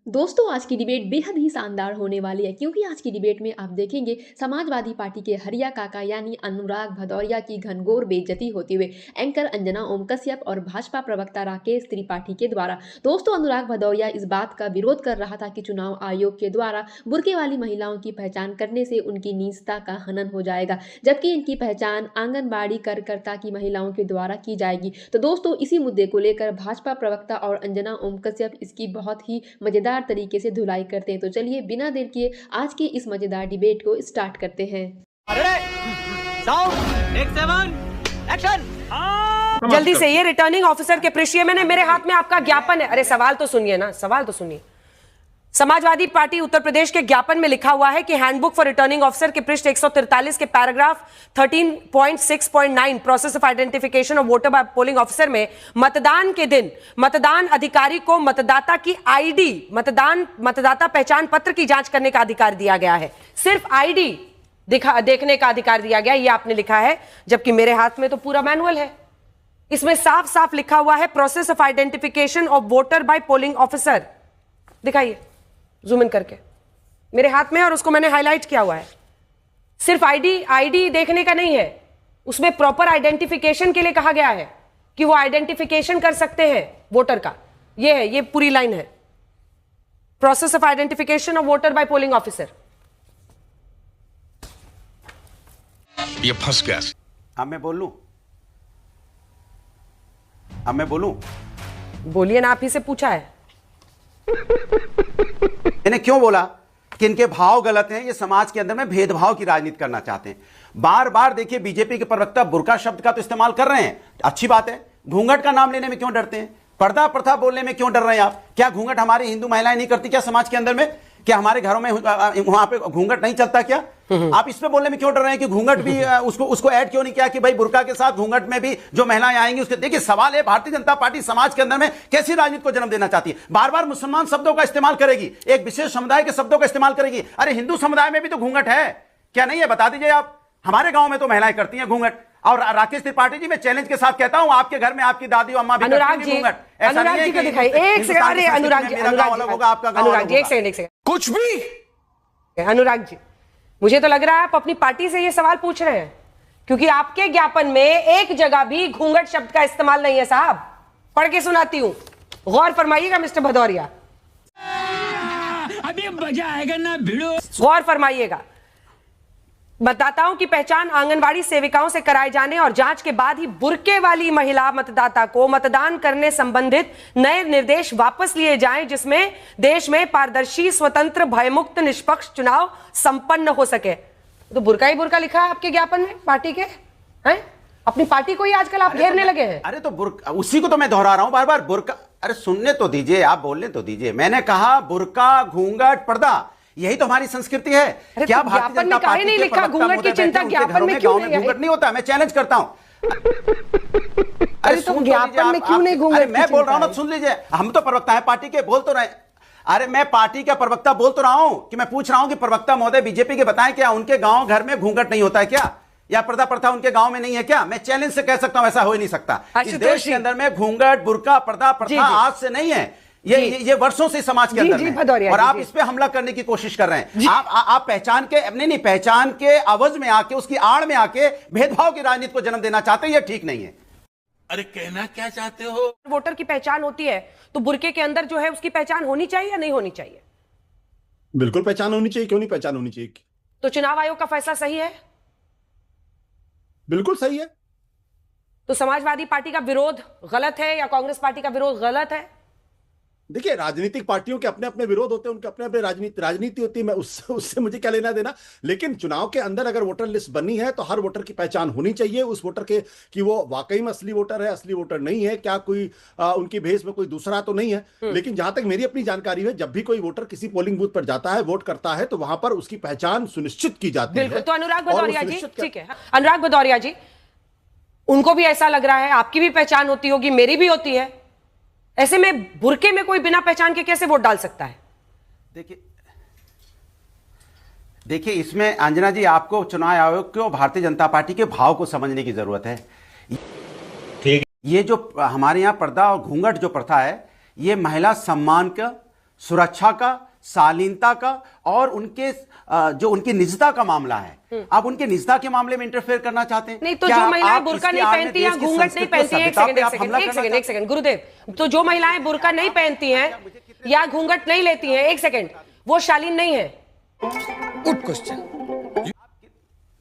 दोस्तों आज की डिबेट बेहद ही शानदार होने वाली है क्योंकि आज की डिबेट में आप देखेंगे समाजवादी पार्टी के हरिया काका यानी अनुराग भदौरिया की घनघोर बेइज्जती होते हुए एंकर अंजना ओम कश्यप और भाजपा प्रवक्ता राकेश त्रिपाठी के द्वारा। दोस्तों अनुराग भदौरिया इस बात का विरोध कर रहा था कि चुनाव आयोग के द्वारा बुर्के वाली महिलाओं की पहचान करने से उनकी निजता का हनन हो जाएगा, जबकि इनकी पहचान आंगनबाड़ी कार्यकर्ता की महिलाओं के द्वारा की जाएगी। तो दोस्तों इसी मुद्दे को लेकर भाजपा प्रवक्ता और अंजना ओम कश्यप इसकी बहुत ही मजेदार तरीके से धुलाई करते हैं। तो चलिए बिना देर किए आज की इस मजेदार डिबेट को स्टार्ट करते हैं। जल्दी से ये रिटर्निंग ऑफिसर के पृष्ठ में मेरे हाथ में आपका ज्ञापन है। अरे सवाल तो सुनिए ना, सवाल तो सुनिए। समाजवादी पार्टी उत्तर प्रदेश के ज्ञापन में लिखा हुआ है कि हैंडबुक फॉर रिटर्निंग ऑफिसर के पृष्ठ 143 के paragraph 13.6.9 process of identification of voter by polling officer में मतदान के दिन मतदान अधिकारी को मतदाता की आईडी मतदाता पहचान पत्र की जांच करने का अधिकार दिया गया है। सिर्फ आईडी देखने का अधिकार दिया गया, ये आपने लिखा है, जबकि मेरे हाथ में तो पूरा मैनुअल है। इसमें साफ साफ लिखा हुआ है process of identification of voter by polling officer. दिखाइए जूम इन करके, मेरे हाथ में, और उसको मैंने हाईलाइट किया हुआ है। सिर्फ आईडी देखने का नहीं है, उसमें प्रॉपर आइडेंटिफिकेशन के लिए कहा गया है कि वो आइडेंटिफिकेशन कर सकते हैं वोटर का। ये है, ये पूरी लाइन है, process of identification of voter by polling officer. ये फंस गया। अब मैं बोल लूं? अब मैं बोलूं? बोलिए ना, आप ही से पूछा है। मैंने क्यों बोला कि इनके भाव गलत हैं, ये समाज के अंदर में भेदभाव की राजनीति करना चाहते हैं। बार बार देखिए बीजेपी के प्रवक्ता बुर्का शब्द का तो इस्तेमाल कर रहे हैं, अच्छी बात है। घूंघट का नाम लेने में क्यों डरते हैं? पर्दा प्रथा बोलने में क्यों डर रहे हैं आप? क्या घूंघट हमारी हिंदू महिलाएं नहीं करती क्या समाज के अंदर में? क्या हमारे घरों में वहां पे घूंघट नहीं चलता क्या? आप इस पे बोलने में क्यों डर रहे हैं कि घूंघट भी उसको ऐड क्यों नहीं किया कि भाई बुर्का के साथ घूंघट में भी जो महिलाएं आएंगी उसके? देखिए सवाल है, भारतीय जनता पार्टी समाज के अंदर में कैसी राजनीति को जन्म देना चाहती है? बार बार मुसलमान शब्दों का इस्तेमाल करेगी, एक विशेष समुदाय के शब्दों का इस्तेमाल करेगी। अरे हिंदू समुदाय में भी तो घूंघट है, क्या नहीं है? बता दीजिए आप। हमारे गांव में तो महिलाएं करती हैं घूंघट। और राकेश त्रिपाठी जी, मैं चैलेंज के साथ कहता हूं, आपके घर में आपकी दादी और अम्मा भी अनुराग जी, अनुराग जी को दिखाइए एक सेकंड। अरे अनुराग जी, अनुराग जी एक सेकंड। कुछ भी अनुराग जी, मुझे तो लग रहा है आप अपनी पार्टी से ये सवाल पूछ रहे हैं, क्योंकि आपके ज्ञापन में एक जगह भी घूंघट शब्द का इस्तेमाल नहीं है। साहब पढ़ के सुनाती हूं, गौर फरमाइएगा मिस्टर भदौरिया, अभी मजा आएगा ना भिड़ो। गौर फरमाइएगा। मतदाताओं की पहचान आंगनवाड़ी सेविकाओं से कराए जाने और जांच के बाद ही बुर्के वाली महिला मतदाता को मतदान करने संबंधित नए निर्देश वापस लिए जाएं, जिसमें देश में पारदर्शी, स्वतंत्र, भयमुक्त, निष्पक्ष चुनाव संपन्न हो सके। तो बुर्का ही बुर्का लिखा है आपके ज्ञापन में पार्टी के, हैं? अपनी पार्टी को ही आजकल आप घेरने लगे हैं। अरे तो बुर्का, उसी को तो मैं दोहरा रहा हूं बार बार। बुर्का, अरे सुनने तो दीजिए, आप बोलने तो दीजिए। मैंने कहा बुर्का, घूंघट, पर्दा, यही तो हमारी संस्कृति है। क्या तो भारतीय जनता पार्टी नहीं लिखा घूंघट की चिंता ज्ञापन में क्यों नहीं? घूंघट नहीं होता, मैं चैलेंज करता हूं। अरे तो ज्ञापन में क्यों नहीं घूंघट? मैं बोल रहा हूं ना, सुन लीजिए। हम तो प्रवक्ता है पार्टी के, बोल तो रहे। अरे मैं पार्टी का प्रवक्ता बोल तो रहा हूं कि मैं पूछ रहा हूं कि प्रवक्ता महोदय बीजेपी के बताएं, क्या उनके गांव घर में घूंघट नहीं होता है क्या? या पर्दा प्रथा उनके गांव में नहीं है क्या? मैं चैलेंज से कह सकता हूं ऐसा हो ही नहीं सकता। इस देश के अंदर में घूंघट, बुर्का, पर्दा प्रथा आज से नहीं है, ये वर्षों से समाज के अंदर है। और आप इस पे हमला करने की कोशिश कर रहे हैं। आप पहचान के, नहीं पहचान के अवज में आके, उसकी आड़ में आके भेदभाव की राजनीति को जन्म देना चाहते हैं, ये ठीक नहीं है। अरे कहना क्या चाहते हो? वोटर की पहचान होती है तो बुर्के के अंदर जो है उसकी पहचान होनी चाहिए या नहीं होनी चाहिए? बिल्कुल पहचान होनी चाहिए, क्यों नहीं पहचान होनी चाहिए? तो चुनाव आयोग का फैसला सही है? बिल्कुल सही है। तो समाजवादी पार्टी का विरोध गलत है या कांग्रेस पार्टी का विरोध गलत है? देखिए राजनीतिक पार्टियों के अपने अपने विरोध होते हैं, उनके अपने अपने राजनीति होती है। मैं उससे मुझे क्या लेना देना। लेकिन चुनाव के अंदर अगर वोटर लिस्ट बनी है तो हर वोटर की पहचान होनी चाहिए, उस वोटर के कि वो वाकई में असली वोटर है, असली वोटर नहीं है, क्या कोई उनकी भेष में कोई दूसरा तो नहीं है। लेकिन जहां तक मेरी अपनी जानकारी है, जब भी कोई वोटर किसी पोलिंग बूथ पर जाता है, वोट करता है, तो वहां पर उसकी पहचान सुनिश्चित की जाती है। तो अनुराग भदौरिया जी, ठीक है, अनुराग भदौरिया जी, उनको भी ऐसा लग रहा है, आपकी भी पहचान होती होगी, मेरी भी होती है। ऐसे में बुर्के में कोई बिना पहचान के कैसे वोट डाल सकता है? देखिए इसमें अंजना जी, आपको चुनाव आयोग को, भारतीय जनता पार्टी के भाव को समझने की जरूरत है। ठीक, ये जो हमारे यहाँ पर्दा और घूंघट जो प्रथा है, ये महिला सम्मान का, सुरक्षा का, शालीनता का और उनके जो उनकी निजता का मामला है, आप उनके निजता के मामले में इंटरफेयर करना चाहते हैं? नहीं तो क्या जो महिलाएं आप बुर्का इसके नहीं आड़ में पहनती या देश की घूंघट नहीं संस्कृति पहनती और हैं, एक सभ्यता सेकंड पे आप हमला करना चाहते हैं? एक सेकंड गुरुदेव, तो जो महिलाएं बुर्का नहीं पहनती हैं या घूंघट नहीं लेती हैं, एक सेकंड, वो शालीन नहीं है? Good question.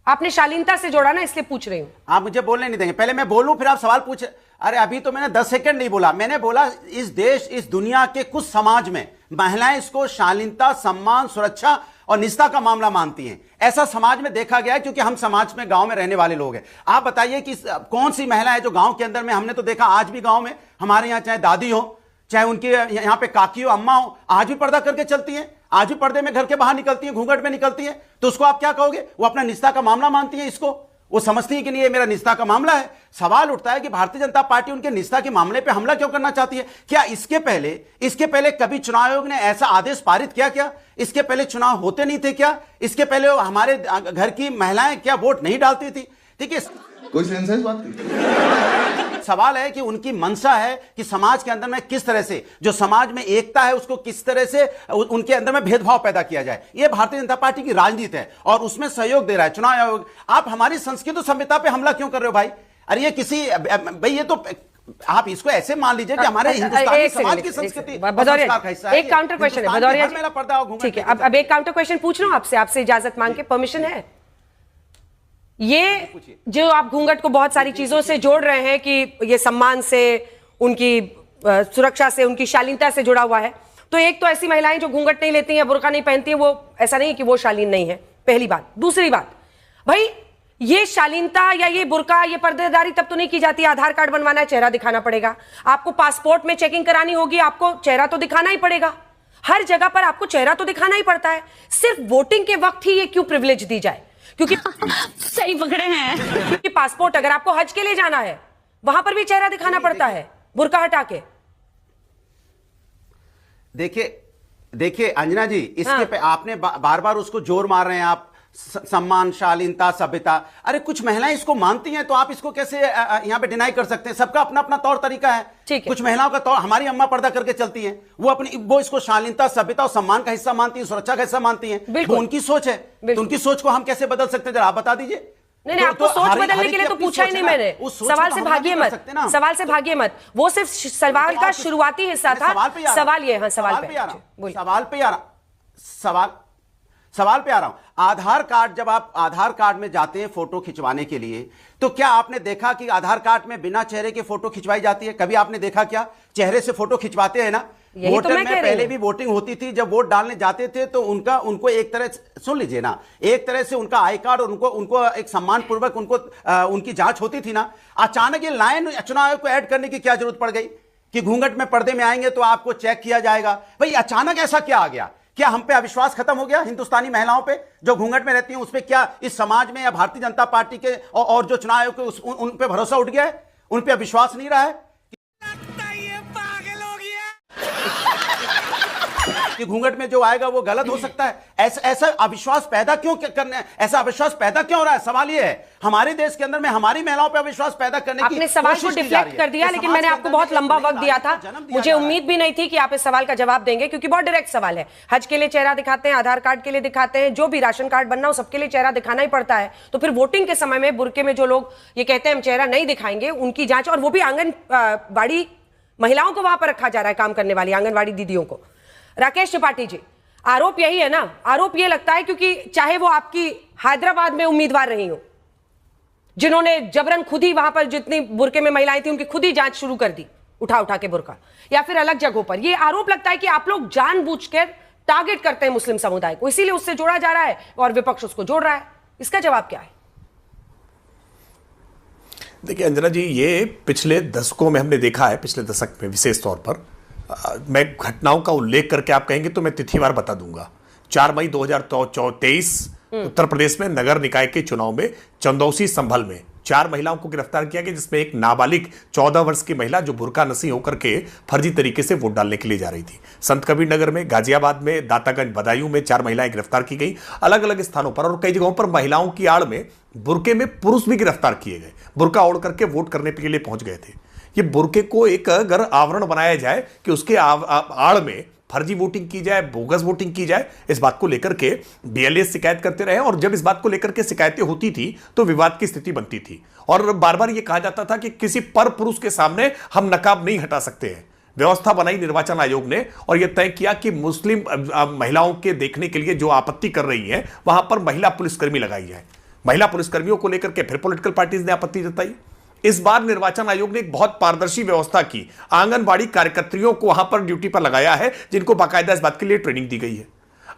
आपने शालीनता से जोड़ा ना, इसलिए पूछ रही हूं। आप मुझे बोलने नहीं देंगे, पहले मैं बोलूं फिर आप सवाल पूछ। अरे अभी तो मैंने 10 सेकंड नहीं बोला, मैंने बोला इस देश, इस दुनिया के कुछ समाज में महिलाएं इसको शालीनता, सम्मान, सुरक्षा और निजता का मामला मानती हैं। ऐसा समाज में देखा गया है, क्योंकि हम समाज में, गांव में रहने वाले लोग हैं। आप बताइए कि कौन सी महिला है जो गांव के अंदर में, हमने तो देखा आज भी गांव में हमारे यहाँ चाहे दादी हो, चाहे उनके यहाँ पे काकी हो, अम्मा हो, आज भी पर्दा करके चलती हैं, आज भी पर्दे में घर के बाहर निकलती हैं, घूंघट में निकलती हैं। तो उसको आप क्या कहोगे? वो अपना निजता का मामला मानती है, इसको वो समझती है कि नहीं ये मेरा निजता का मामला है। सवाल उठता है कि भारतीय जनता पार्टी उनके निजता के मामले पे हमला क्यों करना चाहती है? क्या इसके पहले कभी चुनाव आयोग ने ऐसा आदेश पारित किया क्या? इसके पहले चुनाव होते नहीं थे क्या? इसके पहले हमारे घर की महिलाएं क्या वोट नहीं डालती थी? ठीक है, कोई सेंस है इस बात की? सवाल है कि उनकी मंशा है कि समाज के अंदर में किस तरह से, जो समाज में एकता है उसको किस तरह से उनके अंदर में भेदभाव पैदा किया जाए। यह भारतीय जनता पार्टी की राजनीति है और उसमें सहयोग दे रहा है चुनाव आयोग। आप हमारी संस्कृति और सभ्यता पे हमला क्यों कर रहे हो भाई? अरे ये किसी भाई, ये तो आप इसको ऐसे मान लीजिए कि हमारे हिंदुस्तानी समाज की संस्कृति भदौरिया, एक काउंटर क्वेश्चन है भदौरिया मेरा पर्दा जी। ठीक है, अब एक काउंटर क्वेश्चन पूछ रहा हूं आपसे इजाजत मांग के, परमिशन है? ये जो आप घूंघट को बहुत सारी चीजों से जोड़ रहे हैं कि ये सम्मान से, उनकी सुरक्षा से, उनकी शालीनता से जुड़ा हुआ है, तो एक तो ऐसी महिलाएं जो घूंघट नहीं लेती हैं, बुर्का नहीं पहनती हैं, वो ऐसा नहीं कि वो शालीन नहीं है, पहली बात। दूसरी बात, भाई ये शालीनता या ये बुर्का, ये पर्देदारी तब तो नहीं की जाती, आधार कार्ड बनवाना है, चेहरा दिखाना पड़ेगा। आपको पासपोर्ट में चेकिंग करानी होगी, आपको चेहरा तो दिखाना ही पड़ेगा। हर जगह पर आपको चेहरा तो दिखाना ही पड़ता है। सिर्फ वोटिंग के वक्त ही ये क्यों प्रिविलेज दी जाए? क्योंकि सही पकड़े हैं। क्योंकि पासपोर्ट, अगर आपको हज के लिए जाना है, वहां पर भी चेहरा दिखाना पड़ता है बुर्का हटा के। देखिए अंजना जी, इसके पे आपने बार बार उसको जोर मार रहे हैं आप, सम्मान, शालीनता, सभ्यता। अरे कुछ महिलाएं इसको मानती हैं, तो आप इसको कैसे यहाँ पे डिनाई कर सकते हैं? सबका अपना अपना तौर तरीका है। कुछ महिलाओं का तौर, हमारी अम्मा पर्दा करके चलती हैं, वो इसको शालीनता, सभ्यता और सम्मान का हिस्सा मानती है, सुरक्षा का हिस्सा मानती हैं। वो उनकी सोच है, तो उनकी सोच को हम कैसे बदल सकते हैं, जरा आप बता दीजिए। नहीं, आपको सोच बदलने के लिए तो पूछा ही नहीं मैंने। सवाल से भागिए मत, सवाल से भागिए मत। वो सिर्फ सवाल का शुरुआती हिस्सा था। सवाल ये, हाँ सवाल पे आ रहा हूं। आधार कार्ड, जब आप आधार कार्ड में जाते हैं फोटो खिंचवाने के लिए, तो क्या आपने देखा कि आधार कार्ड में बिना चेहरे के फोटो खिंचवाई जाती है? कभी आपने देखा क्या? चेहरे से फोटो खिंचवाते हैं ना। वोटर में पहले भी वोटिंग होती थी, जब वोट डालने जाते थे तो उनको एक तरह, सुन लीजिए ना, एक तरह से उनका आई कार्ड और उनको एक सम्मान पूर्वक उनकी जांच होती थी ना। अचानक ये लाइन चुनाव आयोग को ऐड करने की क्या जरूरत पड़ गई कि घूंघट में पर्दे में आएंगे तो आपको चेक किया जाएगा? भाई अचानक ऐसा क्या आ गया? क्या हम पे अविश्वास खत्म हो गया हिंदुस्तानी महिलाओं पे जो घूंघट में रहती हैं? उस पे क्या इस समाज में या भारतीय जनता पार्टी के और जो चुनाव आयोग के उन पे भरोसा उठ गया है? उन पे अविश्वास नहीं रहा है कि घूंघट में जो आएगा वो गलत हो सकता है? ऐसा अविश्वास पैदा क्यों करना है? ऐसा अविश्वास पैदा क्यों हो रहा है? सवाल ये है, हमारे देश के अंदर में हमारी महिलाओं पे अविश्वास पैदा करने की आपने सवाल को डिफ्लेक्ट कर दिया, लेकिन मैंने आपको बहुत लंबा वक्त दिया था। मुझे उम्मीद भी नहीं थी कि आप इस सवाल का जवाब देंगे, क्योंकि बहुत डायरेक्ट सवाल है। हज के लिए चेहरा दिखाते हैं, आधार कार्ड के लिए दिखाते हैं, जो भी राशन कार्ड बनना हो सबके लिए चेहरा दिखाना ही पड़ता है। तो फिर वोटिंग के समय में बुर्के में जो लोग ये कहते हैं हम चेहरा नहीं दिखाएंगे, उनकी जांच, और वो भी आंगनबाड़ी महिलाओं को वहां पर रखा जा रहा है, काम करने वाली आंगनबाड़ी दीदियों को। राकेश त्रिपाठी जी, आरोप यही है ना? आरोप ये लगता है क्योंकि चाहे वो आपकी हैदराबाद में उम्मीदवार रही हो, जिन्होंने जबरन खुद ही वहां पर जितनी बुर्के में महिलाएं थी उनकी खुद ही जांच शुरू कर दी, उठा उठा के बुर्का, या फिर अलग जगहों पर, ये आरोप लगता है कि आप लोग जानबूझकर टारगेट करते हैं मुस्लिम समुदाय को, इसीलिए उससे जोड़ा जा रहा है और विपक्ष उसको जोड़ रहा है। इसका जवाब क्या है? देखिए अंजना जी, ये पिछले दशकों में हमने देखा है, पिछले दशक में विशेष तौर पर मैं घटनाओं का उल्लेख करके आप कहेंगे तो मैं तिथिवार बता दूंगा। 4 मई 2023 उत्तर प्रदेश में नगर निकाय के चुनाव में चंदौसी संभल में 4 महिलाओं को गिरफ्तार किया गया, जिसमें एक नाबालिग 14 वर्ष की महिला जो बुर्का नसी होकर के फर्जी तरीके से वोट डालने के लिए जा रही थी। संत कबीर नगर में, गाजियाबाद में, दातागंज, बदायूं में 4 महिलाएं गिरफ्तार की गई अलग अलग स्थानों पर, और कई जगहों पर महिलाओं की आड़ में बुर्के में पुरुष भी गिरफ्तार किए गए, बुर्का ओढ़ करके वोट करने के लिए पहुंच गए थे। ये बुर्के को एक अगर आवरण बनाया जाए कि उसके आड़ में फर्जी वोटिंग की जाए, बोगस वोटिंग की जाए, इस बात को लेकर के बीएलए शिकायत करते रहे। और जब इस बात को लेकर के शिकायतें होती थी तो विवाद की स्थिति बनती थी और बार बार यह कहा जाता था कि किसी पर पुरुष के सामने हम नकाब नहीं हटा सकते हैं। व्यवस्था बनाई निर्वाचन आयोग ने और यह तय किया कि मुस्लिम महिलाओं के देखने के लिए जो आपत्ति कर रही है वहां पर महिला पुलिसकर्मी लगाई जाए। महिला पुलिसकर्मियों को लेकर के फिर पॉलिटिकल पार्टीज ने आपत्ति जताई। इस बार निर्वाचन आयोग ने एक बहुत पारदर्शी व्यवस्था की, आंगनबाड़ी कार्यकर्त्रियों को वहां पर ड्यूटी पर लगाया है जिनको बाकायदा इस बात के लिए ट्रेनिंग दी गई है।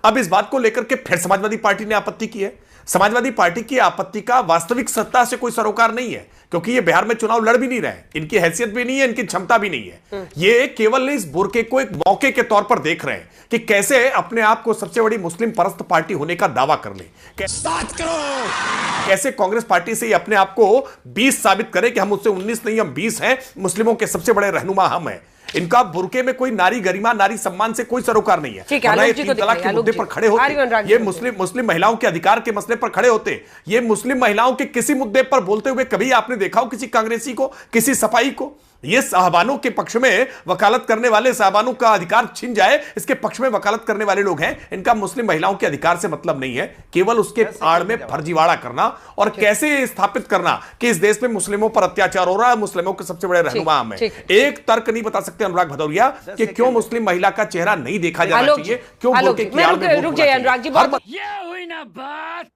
अब इस बात को लेकर के फिर समाजवादी पार्टी ने आपत्ति की है। समाजवादी पार्टी की आपत्ति का वास्तविक सत्ता से कोई सरोकार नहीं है क्योंकि ये बिहार में चुनाव लड़ भी नहीं रहे, इनकी हैसियत भी नहीं है, इनकी क्षमता भी नहीं है। ये केवल इस बुरके को एक मौके के तौर पर देख रहे हैं कि कैसे अपने आप को सबसे बड़ी मुस्लिम परस्त पार्टी होने का दावा कर ले, कैसे कांग्रेस पार्टी से अपने आप को 20 साबित करे कि हम उससे 19 नहीं हम 20 हैं, मुस्लिमों के सबसे बड़े रहनुमा हम हैं। इनका बुरके में कोई नारी गरिमा, नारी सम्मान से कोई सरोकार नहीं है। ठीक है, ये 3 तलाक के मुद्दे पर खड़े होते, ये मुस्लिम महिलाओं के अधिकार के मसले पर खड़े होते, ये मुस्लिम महिलाओं के किसी मुद्दे पर बोलते हुए कभी आपने देखा हो किसी कांग्रेसी को, किसी सफाई को? ये साहबानों के पक्ष में वकालत करने वाले, साहबानों का अधिकार छिन जाए इसके पक्ष में वकालत करने वाले लोग हैं। इनका मुस्लिम महिलाओं के अधिकार से मतलब नहीं है, केवल उसके आड़ में फर्जीवाड़ा करना और कैसे स्थापित करना कि इस देश में मुस्लिमों पर अत्याचार हो रहा है, मुस्लिमों के सबसे बड़े रहनुमा हम हैं। एक तर्क नहीं बता सकते अनुराग भदौरिया कि क्यों मुस्लिम महिला का चेहरा नहीं देखा जाना चाहिए, क्यों बुर्के की आड़ में वोट होना चाहिए। ये हुई ना बात।